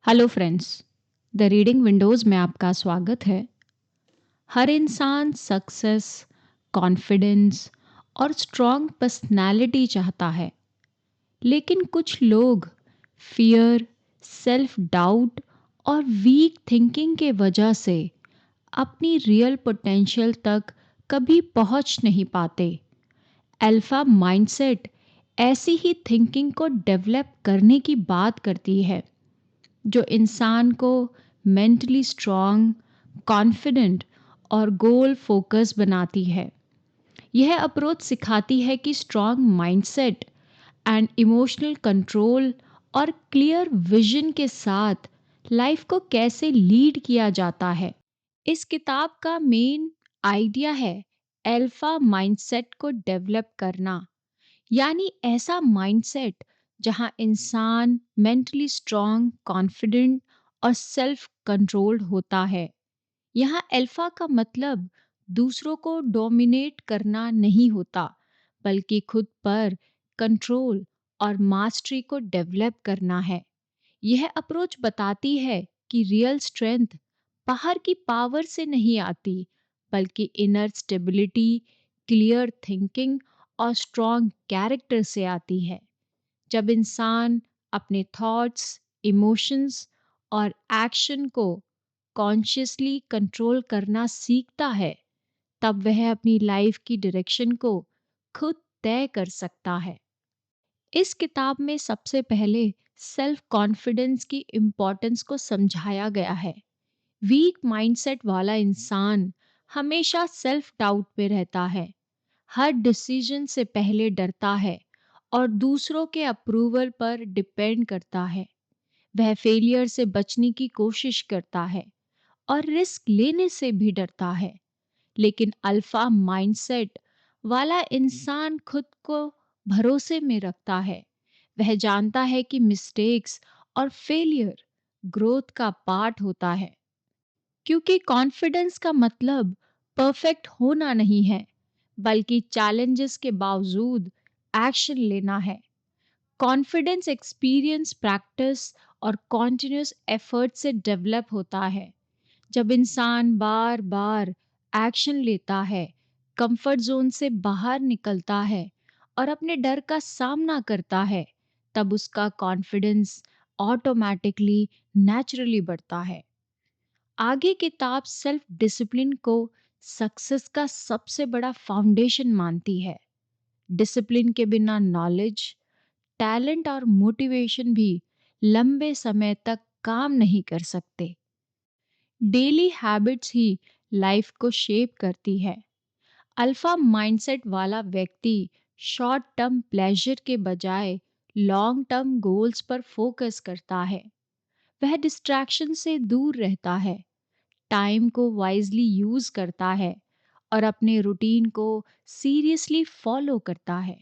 Hello friends, the reading Windows में आपका स्वागत है। हर इंसान सक्सेस, कॉन्फिडेंस और स्ट्रॉन्ग पर्सनालिटी चाहता है, लेकिन कुछ लोग फियर, सेल्फ डाउट और वीक थिंकिंग के वजह से अपनी रियल पोटेंशियल तक कभी पहुंच नहीं पाते। अल्फा माइंडसेट ऐसी ही थिंकिंग को डेवलप करने की बात करती है जो इंसान को मेंटली स्ट्रांग, कॉन्फिडेंट और गोल फोकस बनाती है। यह अप्रोच सिखाती है कि strong mindset and emotional control और क्लियर विजन के साथ लाइफ को कैसे लीड किया जाता है। इस किताब का मेन आइडिया है अल्फा माइंडसेट को डेवलप करना, यानी ऐसा माइंडसेट जहां इंसान मेंटली स्ट्रांग, कॉन्फिडेंट और सेल्फ कंट्रोल्ड होता है। यहाँ अल्फा का मतलब दूसरों को डोमिनेट करना नहीं होता, बल्कि खुद पर कंट्रोल और मास्टरी को डेवलप करना है। यह अप्रोच बताती है कि रियल स्ट्रेंथ बाहर की पावर से नहीं आती, बल्कि इनर स्टेबिलिटी, क्लियर थिंकिंग और स्ट्रॉन्ग कैरेक्टर से आती है। जब इंसान अपने थॉट्स, इमोशंस और एक्शन को कॉन्शियसली कंट्रोल करना सीखता है, तब वह अपनी लाइफ की डायरेक्शन को खुद तय कर सकता है। इस किताब में सबसे पहले सेल्फ कॉन्फिडेंस की इम्पोर्टेंस को समझाया गया है। वीक माइंडसेट वाला इंसान हमेशा सेल्फ डाउट में रहता है, हर डिसीजन से पहले डरता है और दूसरों के अप्रूवल पर डिपेंड करता है। वह फेलियर से बचने की कोशिश करता है और रिस्क लेने से भी डरता है। लेकिन अल्फा माइंडसेट वाला इंसान खुद को भरोसे में रखता है। वह जानता है कि मिस्टेक्स और फेलियर ग्रोथ का पार्ट होता है, क्योंकि कॉन्फिडेंस का मतलब परफेक्ट होना नहीं है, बल्कि चैलेंजेस के बावजूद एक्शन लेना है। कॉन्फिडेंस एक्सपीरियंस, प्रैक्टिस और कॉन्टिन्यूस एफर्ट से डेवलप होता है। जब इंसान बार बार एक्शन लेता है, कंफर्ट जोन से बाहर निकलता है और अपने डर का सामना करता है, तब उसका कॉन्फिडेंस ऑटोमेटिकली, नेचुरली बढ़ता है। आगे किताब सेल्फ डिसिप्लिन को सक्सेस का सबसे बड़ा फाउंडेशन मानती है। डिसिप्लिन के बिना नॉलेज, टैलेंट और मोटिवेशन भी लंबे समय तक काम नहीं कर सकते। डेली हैबिट्स ही लाइफ को शेप करती है। अल्फा माइंडसेट वाला व्यक्ति शॉर्ट टर्म प्लेजर के बजाय लॉन्ग टर्म गोल्स पर फोकस करता है। वह डिस्ट्रैक्शन से दूर रहता है, टाइम को वाइजली यूज करता है और अपने रूटीन को सीरियसली फॉलो करता है,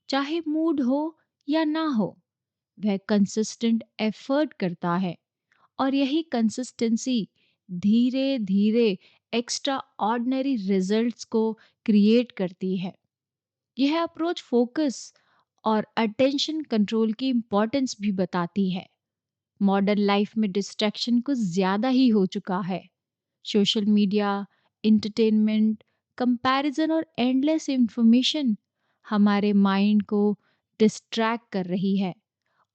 चाहे मूड हो या ना हो। वह कंसिस्टेंट एफर्ट करता है और यही कंसिस्टेंसी धीरे धीरे एक्स्ट्रा ऑर्डिनरी रिजल्ट्स को क्रिएट करती है। यह अप्रोच फोकस और अटेंशन कंट्रोल की इम्पोर्टेंस भी बताती है। मॉडर्न लाइफ में डिस्ट्रैक्शन कुछ ज़्यादा ही हो चुका है। सोशल मीडिया, एंटरटेनमेंट, कंपैरिजन और एंडलेस इंफॉर्मेशन हमारे माइंड को डिस्ट्रैक्ट कर रही है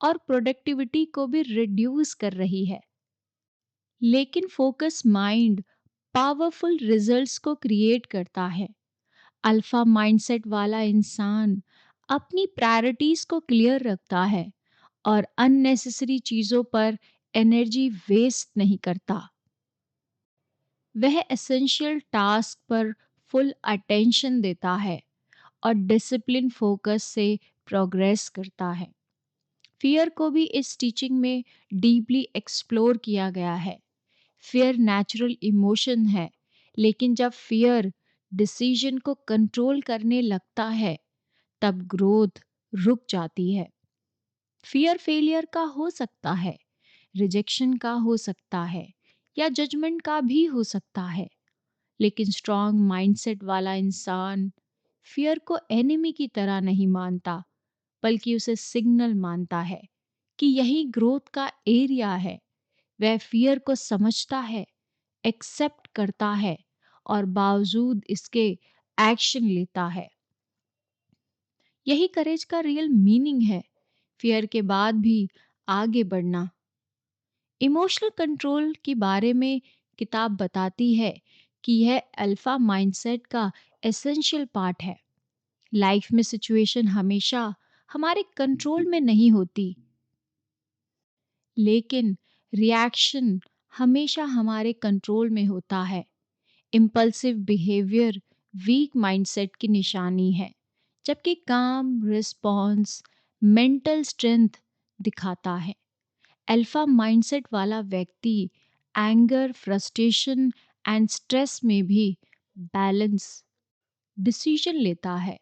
और प्रोडक्टिविटी को भी रिड्यूस कर रही है। लेकिन फोकस माइंड पावरफुल रिजल्ट्स को क्रिएट करता है। अल्फा माइंडसेट वाला इंसान अपनी प्रायोरिटीज को क्लियर रखता है और अननेसेसरी चीजों पर एनर्जी वेस्ट नहीं करता। वह एसेंशियल टास्क पर फुल अटेंशन देता है और डिसिप्लिन फोकस से प्रोग्रेस करता है। फियर को भी इस टीचिंग में डीपली एक्सप्लोर किया गया है। फियर नेचुरल इमोशन है, लेकिन जब फियर डिसीजन को कंट्रोल करने लगता है, तब ग्रोथ रुक जाती है। फियर फेलियर का हो सकता है, रिजेक्शन का हो सकता है या जजमेंट का भी हो सकता है। लेकिन स्ट्रॉन्ग माइंडसेट वाला इंसान फियर को एनिमी की तरह नहीं मानता, बल्कि उसे सिग्नल मानता है कि यही ग्रोथ का एरिया है। वह फियर को समझता है, एक्सेप्ट करता है और बावजूद इसके एक्शन लेता है। यही करेज का रियल मीनिंग है, फियर के बाद भी आगे बढ़ना। इमोशनल कंट्रोल के बारे में किताब बताती है कि यह अल्फा माइंडसेट का एसेंशियल पार्ट है। लाइफ में सिचुएशन हमेशा हमारे कंट्रोल में नहीं होती, लेकिन रिएक्शन हमेशा हमारे कंट्रोल में होता है। इम्पल्सिव बिहेवियर वीक माइंडसेट की निशानी है, जबकि काम रिस्पॉन्स मेंटल स्ट्रेंथ दिखाता है। अल्फा माइंडसेट वाला व्यक्ति एंगर, फ्रस्ट्रेशन एंड स्ट्रेस में भी बैलेंस डिसीजन लेता है।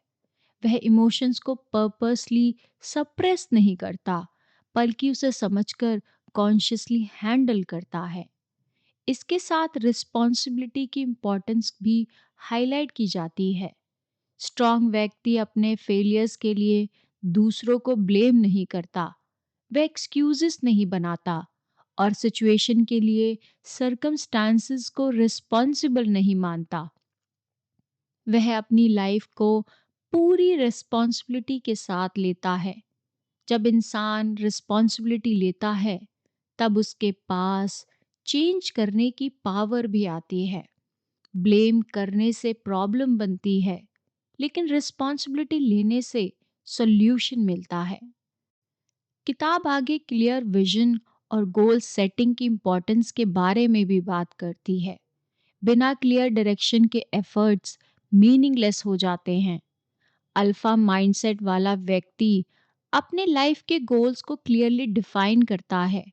वह इमोशंस को पर्पसली सप्रेस नहीं करता, बल्कि उसे समझकर कॉन्शियसली हैंडल करता है। इसके साथ रिस्पॉन्सिबिलिटी की इम्पोर्टेंस भी हाईलाइट की जाती है। स्ट्रॉन्ग व्यक्ति अपने फेलियर्स के लिए दूसरों को ब्लेम नहीं करता, वह एक्सक्यूजेस नहीं बनाता और सिचुएशन के लिए सर्कमस्टांसेस को रिस्पॉन्सिबल नहीं मानता। वह अपनी लाइफ को पूरी रिस्पॉन्सिबिलिटी के साथ लेता है। जब इंसान रिस्पॉन्सिबिलिटी लेता है, तब उसके पास चेंज करने की पावर भी आती है। ब्लेम करने से प्रॉब्लम बनती है, लेकिन रिस्पॉन्सिबिलिटी लेने से सॉल्यूशन मिलता है। किताब आगे क्लियर विजन और गोल सेटिंग की इम्पोर्टेंस के बारे में भी बात करती है। बिना क्लियर डायरेक्शन के एफर्ट्स मीनिंगलेस हो जाते हैं। अल्फा माइंडसेट वाला व्यक्ति अपने लाइफ के गोल्स को क्लियरली डिफाइन करता है।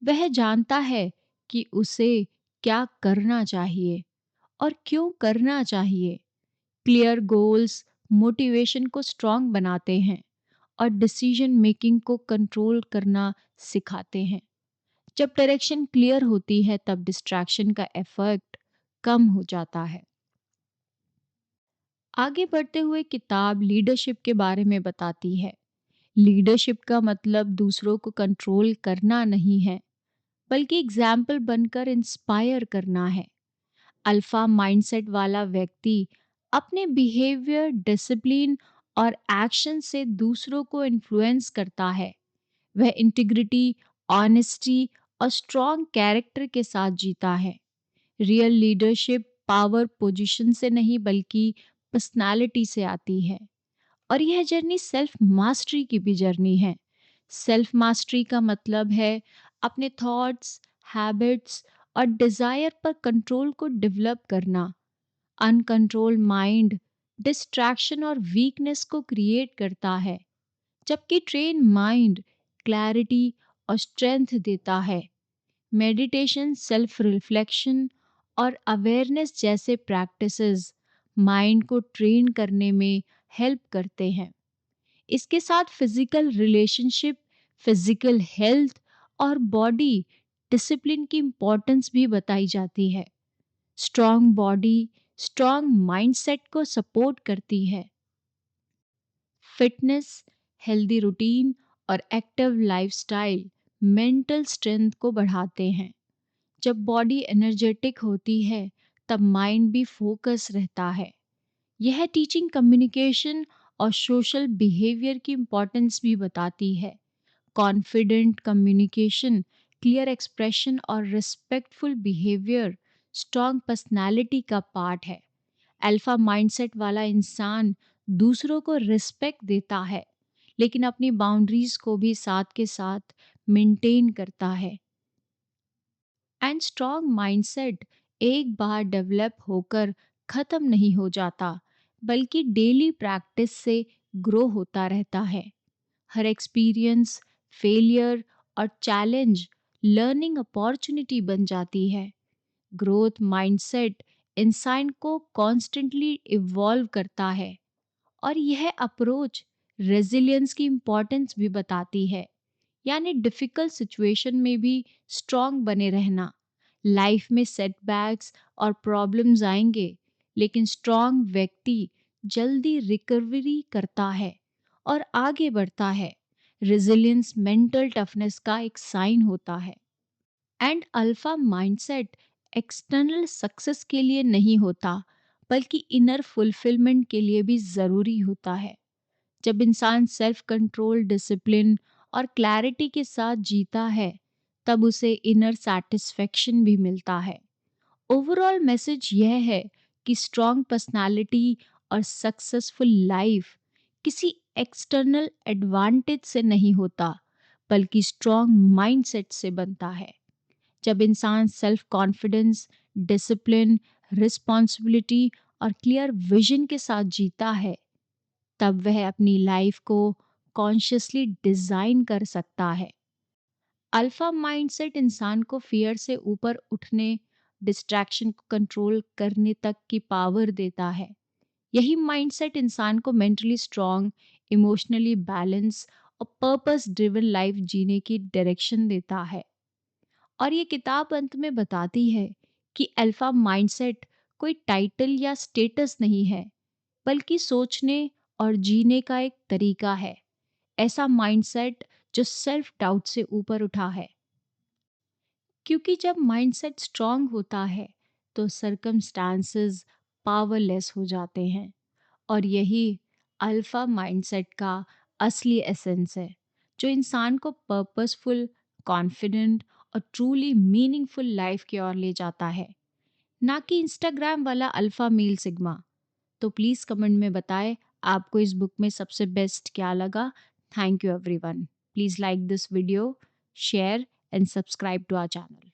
वह जानता है कि उसे क्या करना चाहिए और क्यों करना चाहिए। क्लियर गोल्स मोटिवेशन को स्ट्रांग बनाते हैं और डिसीजन मेकिंग को कंट्रोल करना सिखाते हैं। जब डायरेक्शन क्लियर होती है, तब डिस्ट्रैक्शन का इफेक्ट कम हो जाता है। आगे बढ़ते हुए किताब लीडरशिप के बारे में बताती है। लीडरशिप का मतलब दूसरों को कंट्रोल करना नहीं है, बल्कि एग्जाम्पल बनकर इंस्पायर करना है। अल्फा माइंडसेट वाला व्यक्ति अपने बिहेवियर, डिसिप्लिन और एक्शन से दूसरों को इन्फ्लुएंस करता है। वह इंटीग्रिटी, ऑनेस्टी और स्ट्रॉन्ग कैरेक्टर के साथ जीता है। रियल लीडरशिप पावर पोजीशन से नहीं, बल्कि पर्सनालिटी से आती है। और यह जर्नी सेल्फ मास्टरी की भी जर्नी है। सेल्फ मास्टरी का मतलब है अपने थॉट्स, हैबिट्स और डिजायर पर कंट्रोल को डेवलप करना। अनकंट्रोल माइंड डिस्ट्रैक्शन और वीकनेस को क्रिएट करता है, जबकि ट्रेन माइंड क्लैरिटी और स्ट्रेंथ देता है। मेडिटेशन, सेल्फ रिफ्लेक्शन और अवेयरनेस जैसे प्रैक्टिसेस माइंड को ट्रेन करने में हेल्प करते हैं। इसके साथ फिजिकल रिलेशनशिप, फिजिकल हेल्थ और बॉडी डिसिप्लिन की इम्पोर्टेंस भी बताई जाती है। स्ट्रॉन्ग बॉडी स्ट्रॉन्ग माइंडसेट को सपोर्ट करती है। फिटनेस, हेल्दी रूटीन और एक्टिव लाइफस्टाइल मेंटल स्ट्रेंथ को बढ़ाते हैं। जब बॉडी एनर्जेटिक होती है, तब माइंड भी फोकस रहता है। यह टीचिंग, कम्युनिकेशन और सोशल बिहेवियर की इम्पोर्टेंस भी बताती है। कॉन्फिडेंट कम्युनिकेशन, क्लियर एक्सप्रेशन और रिस्पेक्टफुल बिहेवियर स्ट्रॉन्ग पर्सनालिटी का पार्ट है। अल्फा माइंडसेट वाला इंसान दूसरों को रिस्पेक्ट देता है, लेकिन अपनी बाउंड्रीज को भी साथ के साथ मेंटेन करता है। एंड स्ट्रॉन्ग माइंडसेट एक बार डेवलप होकर खत्म नहीं हो जाता, बल्कि डेली प्रैक्टिस से ग्रो होता रहता है। हर एक्सपीरियंस, फेलियर और चैलेंज लर्निंग अपॉर्चुनिटी बन जाती है। ग्रोथ माइंडसेट इंसान को कॉन्स्टेंटली इवॉल्व करता है और यह अप्रोच रेजिलियंस की इम्पोर्टेंस भी बताती है, यानी डिफिकल्ट सिचुएशन में भी स्ट्रांग बने रहना। लाइफ में सेटबैक्स और प्रॉब्लम्स आएंगे, लेकिन स्ट्रांग व्यक्ति जल्दी रिकवरी करता है और आगे बढ़ता है। रेजिलियंस मेंटल टफनेस का एक साइन होता है। And alpha mindset external success के लिए नहीं होता, बल्कि इनर फुलफिलमेंट के लिए भी ज़रूरी होता है। जब इंसान सेल्फ कंट्रोल, डिसिप्लिन और क्लैरिटी के साथ जीता है, तब उसे इनर सेटिस्फेक्शन भी मिलता है। ओवरऑल मैसेज यह है कि स्ट्रॉन्ग पर्सनालिटी और सक्सेसफुल लाइफ किसी एक्सटर्नल एडवांटेज से नहीं होता, बल्कि स्ट्रॉन्ग माइंडसेट से बनता है। जब इंसान सेल्फ कॉन्फिडेंस, डिसिप्लिन, रिस्पॉन्सिबिलिटी और क्लियर विजन के साथ जीता है, तब वह अपनी लाइफ को कॉन्शियसली डिजाइन कर सकता है। अल्फा माइंडसेट इंसान को फियर से ऊपर उठने, डिस्ट्रैक्शन को कंट्रोल करने तक की पावर देता है। यही माइंडसेट इंसान को मेंटली स्ट्रांग, इमोशनली बैलेंस और पर्पस ड्रिवन लाइफ जीने की डायरेक्शन देता है। और ये किताब अंत में बताती है कि अल्फा माइंडसेट कोई टाइटल या स्टेटस नहीं है, बल्कि सोचने और जीने का एक तरीका है। ऐसा माइंडसेट जो सेल्फ डाउट से ऊपर उठा है। क्योंकि जब माइंडसेट स्ट्रांग होता है, तो सर्कमस्टांसेस पावरलेस हो जाते हैं। और यही अल्फा माइंडसेट का असली एसेंस है, जो इंसान को पर्पसफुल, कॉन्फिडेंट और ट्रूली मीनिंगफुल लाइफ की ओर ले जाता है, ना कि इंस्टाग्राम वाला अल्फा मेल सिग्मा। तो प्लीज़ कमेंट में बताएं आपको इस बुक में सबसे बेस्ट क्या लगा। Thank you everyone. Please like this video, share and subscribe to our channel.